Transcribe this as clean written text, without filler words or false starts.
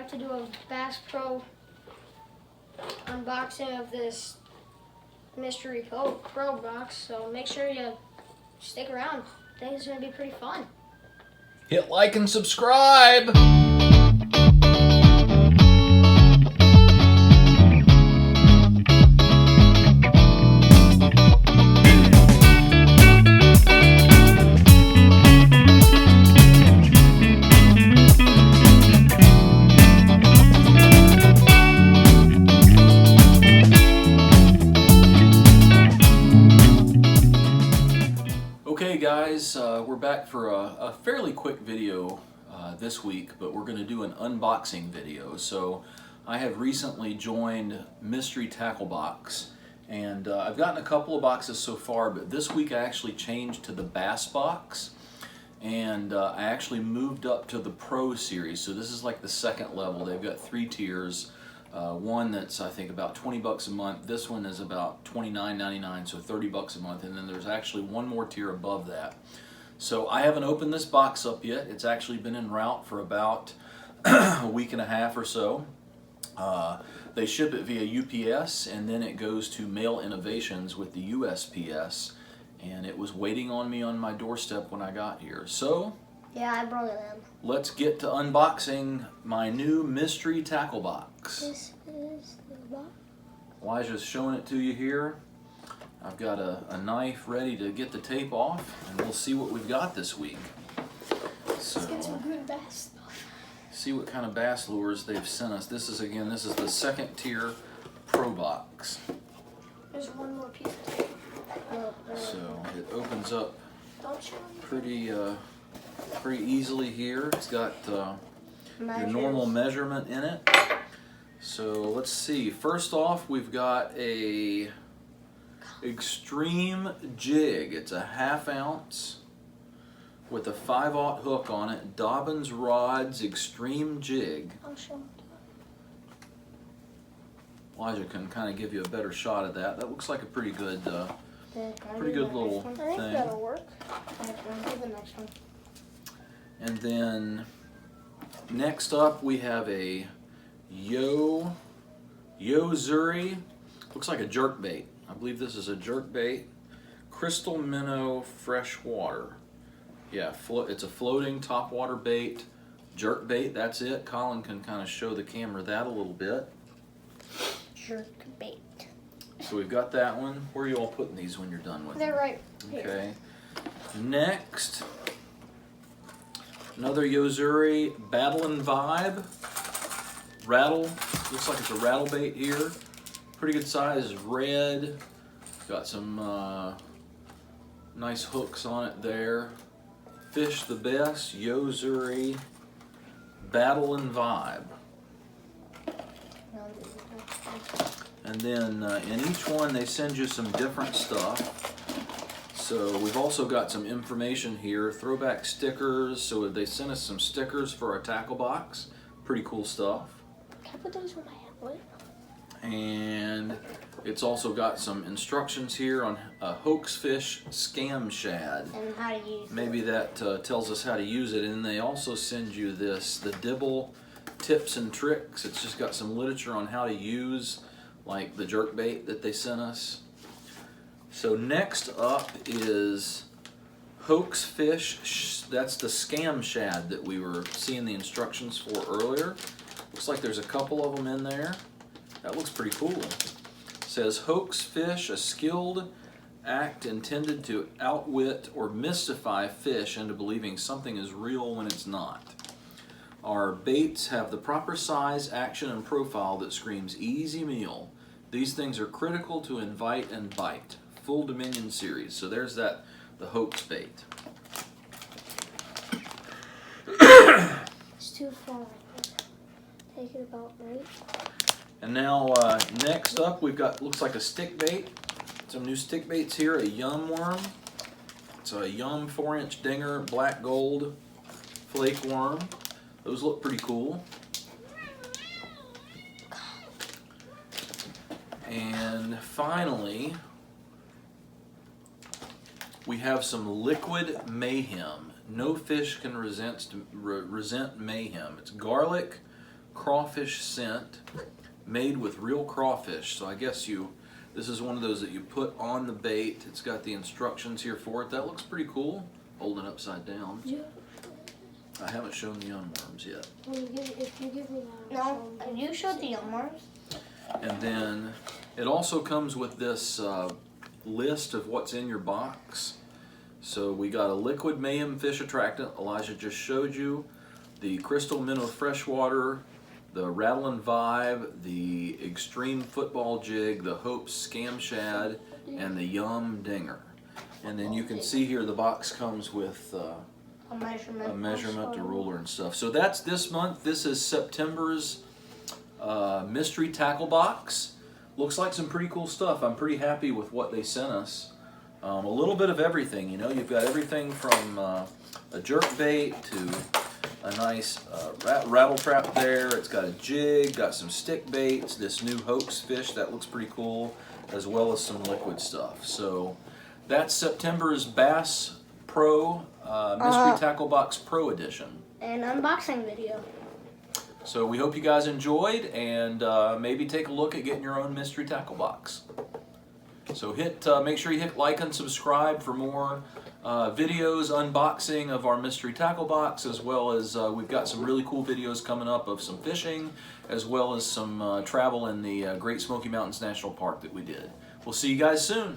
to do a Bass Pro unboxing of this mystery pro box, so make sure you stick around. I think it's going to be pretty fun. Hit like and subscribe. Okay guys, we're back for a fairly quick video this week, but we're going to do an unboxing video. So I have recently joined Mystery Tackle Box, and I've gotten a couple of boxes so far, but this week I actually changed to the Bass box, and I actually moved up to the Pro series. So this is like the second level. They've got 3 tiers. One that's I think about 20 bucks a month. This one is about $29.99, so 30 bucks a month, and then there's actually one more tier above that. So I haven't opened this box up yet. It's actually been en route for about a week and a half or so. They ship it via UPS, and then it goes to Mail Innovations with the USPS, and it was waiting on me on my doorstep when I got here. So Yeah, I brought it in. let's get to unboxing my new Mystery Tackle Box. This is the box. Elijah's showing it to you here. I've got a knife ready to get the tape off, and we'll see what we've got this week. So, Let's get some good bass stuff. see what kind of bass lures they've sent us. This is the second tier Pro Box. There's one more piece of tape. So it opens up Don't show me. pretty easily here. It's got your normal measurement in it. So let's see. First off, we've got a Extreme Jig. It's a 1/2 ounce with a 5/0 hook on it. Dobbins Rods Extreme Jig. I'll show them. Elijah can kind of give you a better shot of that. That looks like a pretty good little I think thing. that'll work. Do the next one. And then next up we have a Yo-Zuri. Looks like a jerk bait. I believe this is a jerk bait. Crystal Minnow Freshwater. Yeah, it's a floating topwater bait. Jerk bait, that's it. Colin can kind of show the camera that a little bit. Jerk bait. So we've got that one. Where are you all putting these when you're done with them? They're right here. Okay. Next, another Yo-Zuri Battlin' Vibe. Rattle. Looks like it's a rattle bait here. Pretty good size. Red. Got some nice hooks on it there. Fish the Best. Yo-Zuri Battlin' Vibe. And then in each one they send you some different stuff. So we've also got some information here, throwback stickers. So they sent us some stickers for our tackle box. Pretty cool stuff. Can I put those on my head? And it's also got some instructions here on a hoax fish scam shad. And how to use Maybe that tells us how to use it. And they also send you this, the Dibble Tips and Tricks. It's just got some literature on how to use like the jerk bait that they sent us. So next up is hoax fish. That's the scam shad that we were seeing the instructions for earlier. Looks like there's a couple of them in there. That looks pretty cool. It says hoax fish, a skilled act intended to outwit or mystify fish into believing something is real when it's not. Our baits have the proper size, action, and profile that screams easy meal. These things are critical to invite and bite. Full Dominion series. So there's that, the hoax bait. It's too far. Take it about right. And now next up we've got, looks like a stick bait. Some new stick baits here, a Yum worm. It's a Yum 4-inch dinger, black gold flake worm. Those look pretty cool. And finally, we have some liquid mayhem. No fish can resent mayhem. It's garlic, crawfish scent made with real crawfish. So I guess this is one of those that you put on the bait. It's got the instructions here for it. That looks pretty cool, holding upside down. Yeah. I haven't shown the young worms yet. If you give me that. No, you showed the young worms. And then it also comes with this list of what's in your box. So we got a liquid mayhem fish attractant, Elijah just showed you, the crystal minnow freshwater, the rattlin' vibe, the extreme football jig, the Hope scam shad, and the yum dinger. And then you can see here the box comes with A measurement. a measurement, a ruler, and stuff. So that's this month. This is September's mystery tackle box. Looks like some pretty cool stuff. I'm pretty happy with what they sent us. A little bit of everything, you know. You've got everything from a jerk bait to a nice rattle trap there. It's got a jig, got some stick baits, this new hoax fish that looks pretty cool, as well as some liquid stuff. So that's September's Bass Pro Mystery Tackle Box Pro Edition. An unboxing video. So we hope you guys enjoyed, and maybe take a look at getting your own mystery tackle box. So make sure you hit like and subscribe for more videos, unboxing of our mystery tackle box, as well as we've got some really cool videos coming up of some fishing, as well as some travel in the Great Smoky Mountains National Park that we did. We'll see you guys soon.